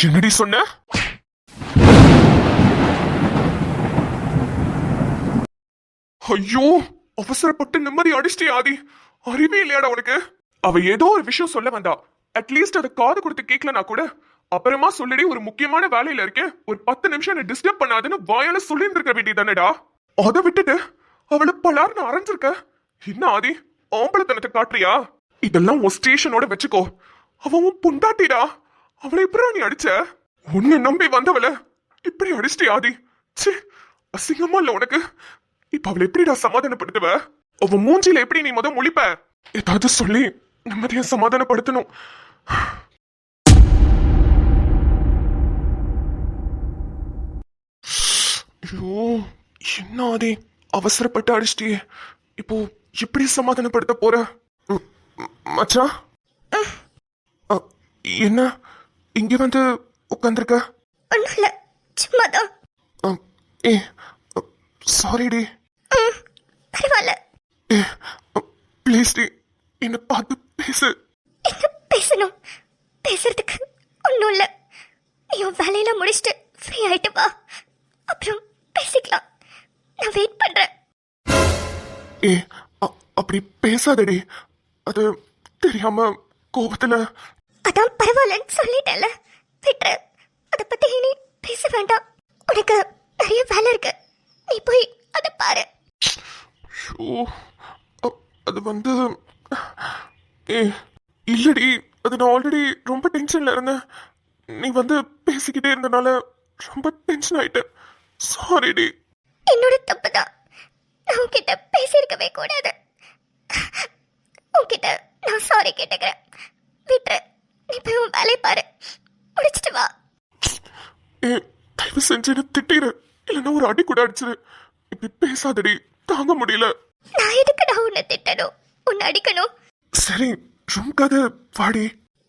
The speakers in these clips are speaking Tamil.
என்னடி சொன்ன? ஐயோ, அவசரப்பட்டு நிம்மதி அடிச்சிட்டே ஆதி. அறிவே இல்லையாடா உனக்கு? அவ ஏதோ ஒரு விஷயம் சொல்ல வந்தா. அட்லீஸ்ட் அதை காது கொடுத்து கேட்கலனா கூட அப்புறமா சொல்லிடி, ஒரு முக்கியமான வேலையில இருக்கேன், ஒரு 10 நிமிஷம் என்ன டிஸ்டர்ப் பண்ணாதுன்னு வாயால சொல்லியிருந்திருக்க வேண்டியதானடா. அதை விட்டுட்டு அவளை பலார்னு அரைஞ்சிருக்க. என்ன ஆதி, ஆம்பளத்தனத்தை காட்டுறியா? இதெல்லாம் உன் ஸ்டேஷனோட வச்சுக்கோ. அவன் உன் பொண்டாட்டிடா. அவளை எப்படா நீ அடிச்ச? உன்னை நம்பி வந்தவள இப்படி அடிச்சிட்டே ஆதி. ச்சே, அசிங்கமா இல்ல உனக்கு? இப்ப அவளை எப்படிடா சமாதானப்படுத்துவ? அவ மூஞ்சில எப்படி நீ முழிப்ப? ஏதாவது சொல்லி நிம்மதியா சமாதானப்படுத்தணும். ஐயோ, என்ன ஆதி, அவசரப்பட்டு அடிச்சிட்டியே. இப்போ எப்படி சமாதானப்படுத்த போற? மச்சான், என்ன இங்க வந்து உட்காந்துருக்க? சும்மாதான். ஏ, சாரி டி. பரவாயில்ல. ப்ளீஸ் டி, என்ன பார்த்து பேசு. என்ன பேசணும்? பேசுறதுக்கு ஒன்றும் இல்லை. என் வேலையில முடிச்சுட்டு ஃப்ரீ ஆயிட்டு வா, அப்புறம் பேசிக்கலாம். நான் வெயிட் பண்றேன். ஏ, அப்படி பேசாதடி. அது தெரியாம கோபத்துல. அதான் பரவாயில்லன்னு சொல்லிட்டேன்ல, விட்டுரு. அதை பத்தி இனி பேச வேண்டாம். உனக்கு நிறைய வேலை இருக்கு, நீ போய் அதை பாரு. அது வந்து ஏ இல்லடி, அது நான் ஆல்ரெடி ரொம்ப டென்ஷன்ல இருந்தேன். நீ வந்து பேசிக்கிட்டே இருந்தனால ரொம்ப டென்ஷன் ஆயிட்டேன். சாரிடி. என்னோட தப்பு தான். நான் உன்கிட்ட பேசியிருக்கவே கூடாது. உன்கிட்ட நான் சாரி கேட்டுக்கிறேன். விட்டுரு, நீ போய் உன் வேலையை பாரு, முடிச்சிட்டு வா. ஏ, தயவு செஞ்சு என்ன திட்டிரு, இல்லைன்னா ஒரு அடி கூட அடிச்சிரு. இப்படி பேசாதடி, தாங்க முடியல. நான் எதுக்கு நான் உன்னை திட்டணும், உன்னை அடிக்கணும்? சரி, ரூம்காக வாடி.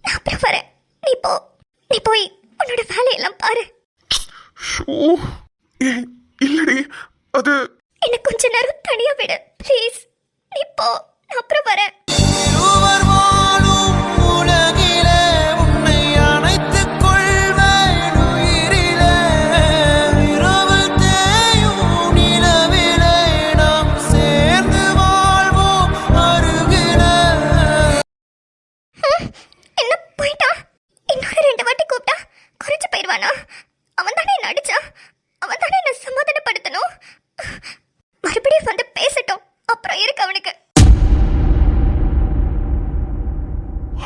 நான் அப்புறம் வரேன். நீ போ, நீ போய் உன்னோட வேலையெல்லாம் பாரு. ஏ இல்லடி, அது என்ன கொஞ்ச நேரம் தனியா விடு ப்ளீஸ். நீ போ, நான் அப்புறம் வரேன்.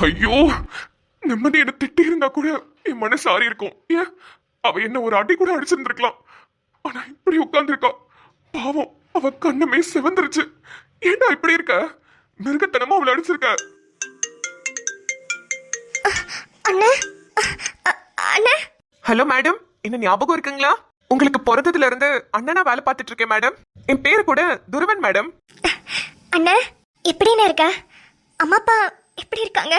ஐயோ, நிம்மதி என்ன திட்டி இருந்தா கூட என் மனசு ஆறி இருக்கும். ஏன் அவ என்ன ஒரு அடி கூட அடிச்சிருந்திருக்கலாம். ஆனா இப்படி உட்கார்ந்துருக்கா. பாவம், அவ கண்ணுமே சிவந்துருச்சு. ஏண்டா இப்படி இருக்க? மிருகத்தனமா அவளை அடிச்சிருக்க. ஹலோ மேடம், என்ன ஞாபகம் இருக்குங்களா? உங்களுக்கு பிறந்ததுல இருந்து அண்ணனா வேலை பார்த்துட்டு இருக்கேன் மேடம். என் பேரு கூட துருவன் மேடம். அண்ணா, எப்படின்னு இருக்க? அம்மா அப்பா எப்படி இருக்காங்க?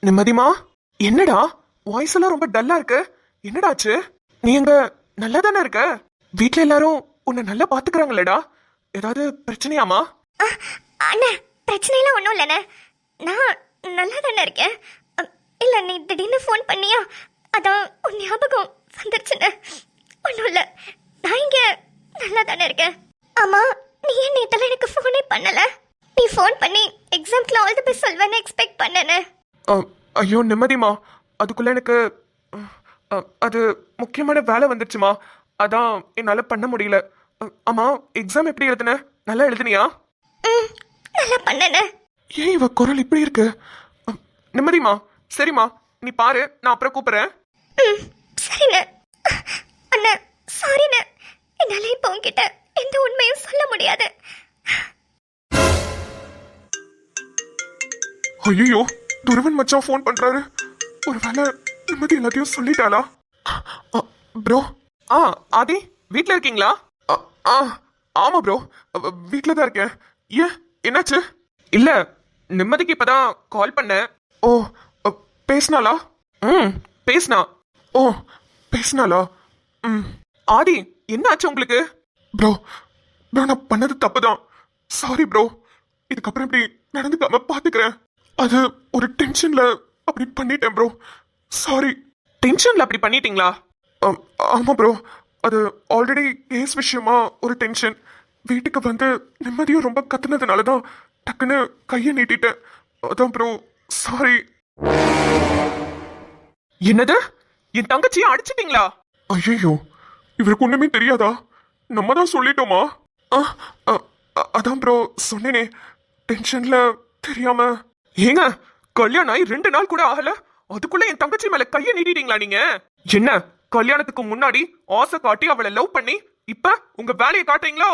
நிம்மதிமா, என்னடா வாய்ஸ் எல்லாம் ரொம்ப டல்லா இருக்கு? என்னடாச்சு? நீ எங்க நல்லா தானே இருக்க? வீட்ல எல்லாரும் உன்னை நல்லா பாத்துக்கிறாங்களேடா? ஏதாவது பிரச்சனையாமா? அண்ணா, பிரச்சனை எல்லாம் ஒன்றும் இல்லைண்ணே, நான் நல்லா தானே இருக்கேன். இல்லை, நீ திடீர்னு ஃபோன் பண்ணியா, அதான் உன் ஞாபகம் வந்துருச்சுண்ணே. ஒன்றும் இல்லை, நான் இங்கே நல்லா தானே இருக்கேன். ஆமாம், நீ ஏன் நேத்தெல்லாம் எனக்கு ஃபோனே பண்ணல? நீ ஃபோன் பண்ணி எக்ஸாம்ஸ்ல ஆல் தி பெஸ்ட் சொல்வேன்னு எக்ஸ்பெக்ட் பண்ணேனே. ஐயோ நிம்மதிமா, அதுக்குள்ள எனக்கு அது முக்கியமான வேலை வந்துருச்சுமா. அதான் என்னால பண்ண முடியல. ஆமா, எக்ஸாம் எப்படி எழுதுன? நல்லா எழுதுனியா? நல்லா பண்ணேனே. ஏன் இவ குரல் இப்படி இருக்கு? நிம்மதிமா, சரிம்மா, நீ பாரு, நான் அப்புறம் கூப்பிடுறேன். சரிண்ணே. அண்ணா, சாரிண்ணே, என்னால இப்போ உங்ககிட்ட எந்த உண்மையும் சொல்ல முடியாது. ஐயோ, துருவன் மச்சான் ஃபோன் பண்றாரு. ஒருவேளை நிம்மதி எல்லாத்தையும் சொல்லிட்டாளா? ப்ரோ, ஆதி வீட்ல இருக்கீங்களா? ஆமா ப்ரோ, வீட்ல தான் இருக்கேன். ஏன், என்னாச்சு? இல்ல, நிம்மதிக்கு இப்பதான் கால் பண்ணேன். ஓ, பேசினாளா? பேசினா. ஓ, பேசினாளா? ஆதி, என்ன ஆச்சு உங்களுக்கு? ப்ரோ, நான் பண்ணது தப்புதான். Sorry bro. இதுக்கப்புறம் இப்படி நடந்துக்காம பாத்துக்கிறேன். அது ஒரு டென்ஷன்ல அப்படி பண்ணிட்டேன் ப்ரோ. சாரி. டென்ஷன்ல அப்படி பண்ணிட்டீங்களா? ஆமா ப்ரோ, அது ஆல்ரெடி கேஸ் விஷயமா ஒரு டென்ஷன். வீட்டுக்கு வந்து நிம்மதியும் ரொம்ப கத்துனதுனால தான் டக்குன்னு கையை நீட்டிட்டேன். அதான் ப்ரோ, சாரி. என்னது, என் தங்கச்சியை அடிச்சிட்டீங்களா? ஐயோ, இவருக்கு ஒண்ணுமே தெரியாதா? நம்ம தான் சொல்லிட்டோமா? அதான் ப்ரோ சொன்னேனே, டென்ஷன்ல தெரியாம. ஏங்க, கல்யாணம் ஆகி 2 நாள் கூட ஆகல, அதுக்குள்ள என் தங்கச்சி மேல கையை நீட்டிட்டீங்களா நீங்க? என்ன, கல்யாணத்துக்கு முன்னாடி ஆசை காட்டி அவளை லவ் பண்ணி இப்ப உங்க வேலையை காட்டுறீங்களோ?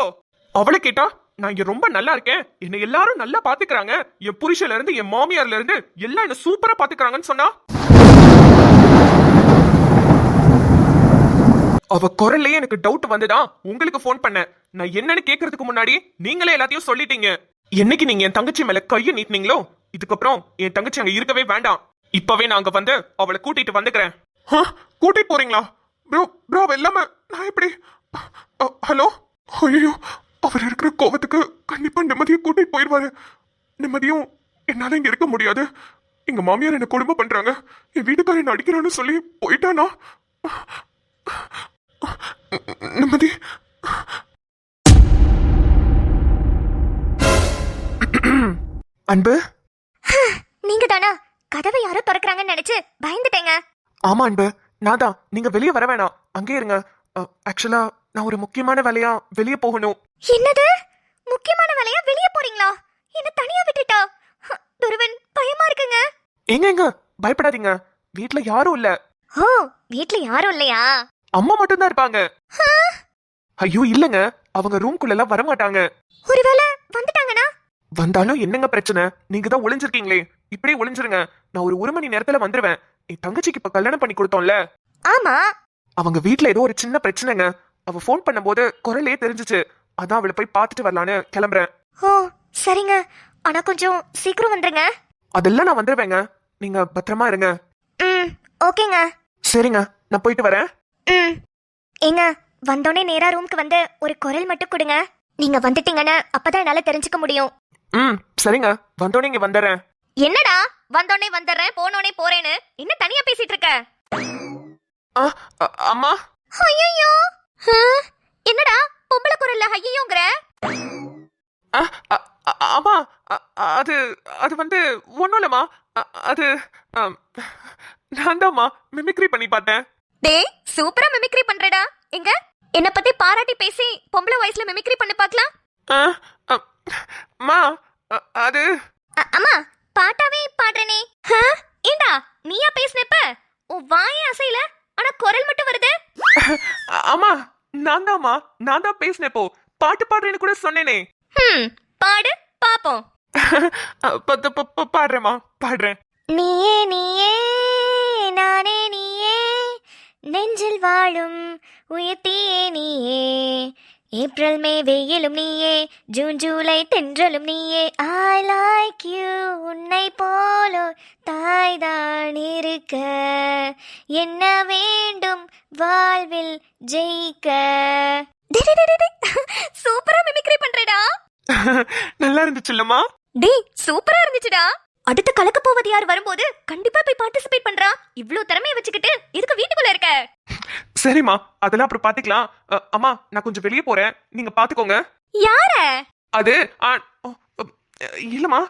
அவளை கேட்டா நான் இங்க ரொம்ப நல்லா இருக்கேன், என்னை எல்லாரும் நல்லா பாத்துக்கிறாங்க, என் புருஷன்ல இருந்து என் மாமியார்ல இருந்து எல்லாம் என்ன சூப்பரா பாத்துக்கிறாங்கன்னு சொன்னா, அவ குரல்லையே எனக்கு டவுட் வந்துதான் உங்களுக்கு போன் பண்ணேன். நான் என்னன்னு கேக்குறதுக்கு முன்னாடி நீங்களே எல்லாத்தையும் சொல்லிட்டீங்க. என்னைக்கு நீங்க என் தங்கச்சி மேல கையை நீட்டினீங்களோ, இதுக்கப்புறம் என் தங்கச்சி அங்க இருக்கவே வேண்டாம். இப்பவே நான் அங்க வந்து அவளை கூட்டிட்டு வந்துக்கிறேன். கூட்டிட்டு போறீங்களா? ப்ரோ ப்ரோ, இல்லாம நான் எப்படி? ஹலோ, ஐயோ, அவர் இருக்கிற கோவத்துக்கு கண்டிப்பா நிம்மதியை கூட்டிட்டு போயிடுவாரு. நிம்மதியும் என்னால இங்க இருக்க முடியாது. எங்க மாமியார் என்ன கொடுமை பண்றாங்க, என் வீட்டுக்காரன் அடிக்கிறான்னு சொல்லி போயிட்டானா? நிம்மதி, அன்பு, நீங்க தானா? கதவை யாரோ திறக்கறாங்கன்னு நினைச்சு பயந்துட்டேங்க. ஆமா அன்பு, நான் தான். நீங்க வெளியே வர வேணாம், அங்கே இருங்க. ஆக்சுவலா நான் ஒரு முக்கியமான வேலையா வெளியே போகணும். என்னது, முக்கியமான வேலையா வெளிய போறீங்களா? என்ன தனியா விட்டுட்டா? துருவன், பயமா இருக்குங்க. எங்க பயப்படாதீங்க, வீட்ல யாரும் இல்ல. ஓ, வீட்ல யாரும் இல்லையா? அம்மா மட்டும் தான் இருப்பாங்க. ஐயோ இல்லங்க, அவங்க ரூம்குள்ள எல்லாம் வர மாட்டாங்க. ஒருவேளை வந்துட்டாங்கன்னா? வந்தாலும் என்னங்க பிரச்சனை? நீங்க தான் ஒளிஞ்சிருக்கீங்களே, இப்படியே ஒளிஞ்சிருங்க. நான் ஒரு 1 மணி நேரத்துல வந்துருவேன். என் தங்கச்சிக்கு இப்ப கல்யாணம் பண்ணி கொடுத்தோம்ல, ஆமா. அவங்க வீட்ல ஏதோ ஒரு சின்ன பிரச்சனைங்க. அவ போன் பண்ணும்போது குரலே தெரிஞ்சுச்சு, அதான் அவளை போய் பார்த்துட்டு வரலான்னு கிளம்புறேன். ஓ சரிங்க, ஆனா கொஞ்சம் சீக்கிரம் வந்துருங்க. அதெல்லாம் நான் வந்துருவேங்க, நீங்க பத்திரமா இருங்க. ம், ஓகேங்க. சரிங்க, நான் போயிட்டு வரேன். ம், ஏங்க, வந்தோடனே நேரா ரூமுக்கு வந்து ஒரு குரல் மட்டும் கொடுங்க. நீங்க வந்துட்டீங்கன்னு அப்பதான் என்னால தெரிஞ்சுக்க முடியும். ம் சரிங்க, வந்தோடனே இங்க வந்துடுறேன். என்னடா வந்தோடனே வந்துடுறேன், போனோடனே போறேன்னு என்ன தனியா பேசிட்டு இருக்க? அம்மா. ஐயோ, என்னடா பொம்பளை குரல்ல ஐயோங்கற? அம்மா, அது அது வந்து ஒண்ணும் இல்லம்மா. அது நான் தான்மா மிமிக்ரி பண்ணி பார்த்தேன். டேய், சூப்பரா மிமிக்ரி பண்றடா. எங்க என்ன பத்தி பாராட்டி பேசி பொம்பளை வாய்ஸ்ல மிமிக்ரி பண்ணி பார்க்கலாம். அம்மா, அது அம்மா, பாட்டாவே பாடுறனே. ஏண்டா நீயா பேசுனப்ப உன் வாயே அசையல, ஆனா குரல் மட்டும் வருது. அம்மா, நான் தான் பேசினேப்போ, பாட்டு பாடுறேன்னு கூட சொன்னேனே. பாடு பாப்போம். பாடுறேம்மா, பாடுறேன். நீயே நீயே நானே நீயே, நெஞ்சில் வாழும் உயர்த்தியே நீயே, ஏப்ரல் மே வெயிலும் நீயே, ஜூன் ஜூலை தென்றலும் நீயே. ஐ லைக் யூ, உன்னை போலோ தாய்தான் இருக்க, என்ன வேண்டும் வாழ்வில் ஜெயிக்க. சூப்பரா மிமிக்ரி பண்றடா. நல்லா இருந்துச்சுல்லம்மா? டேய், சூப்பரா இருந்துச்சுடா. அடுத்த கலக்க போவது யார் வரும்போது கண்டிப்பா போய் பார்ட்டிசிபேட் பண்றா. இவ்ளோ திறமையை வச்சுக்கிட்டு இதுக்கு வீட்டுக்குள்ள இருக்க? சரிம்மா, அதெல்லாம் அப்புறம் பாத்துக்கலாம். அம்மா, நான் கொஞ்சம் வெளியே போறேன், நீங்க பாத்துக்கோங்க. யார? அது இல்லம்மா,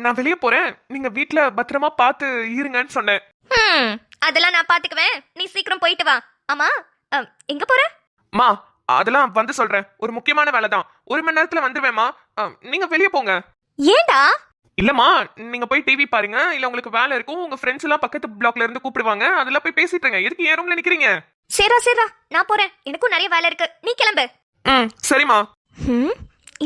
நான் வெளியே போறேன், நீங்க வீட்ல பத்திரமா பாத்து இருங்கன்னு சொன்னேன். அதெல்லாம் நான் பாத்துக்குவேன், நீ சீக்கிரம் போயிட்டு வா. ஆமா, எங்க போற? மா, அதெல்லாம் வந்து சொல்றேன், ஒரு முக்கியமான வேலை தான், 1 மணி நேரத்துல வந்துருவேம்மா. நீங்க வெளியே போங்க. ஏண்டா? இல்லம்மா, நீங்க போய் டிவி பாருங்க, இல்ல உங்களுக்கு வேலை இருக்கும், உங்க ஃப்ரெண்ட்ஸ் எல்லாம் பக்கத்து பிளாக்ல இருந்து கூப்பிடுவாங்க, அதெல்லாம் போய் பேசிட்டு இருங்க. எதுக்கு ஏன் ரூம்ல நிக்கிறீங்க? சரிடா, நான் போறேன், எனக்கும் நிறைய வேலை இருக்கு, நீ கிளம்பு. சரிம்மா.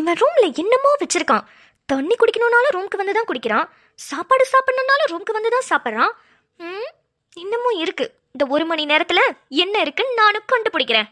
இவன் ரூம்ல என்னமோ வச்சிருக்கான். தண்ணி குடிக்கணும்னாலும் ரூமுக்கு வந்து தான் குடிக்கிறான், சாப்பாடு சாப்பிடணும்னாலும் ரூமுக்கு வந்து தான் சாப்பிட்றான். இன்னமும் இருக்கு. இந்த 1 மணி நேரத்துல என்ன இருக்குன்னு நானும் கண்டுபிடிக்கிறேன்.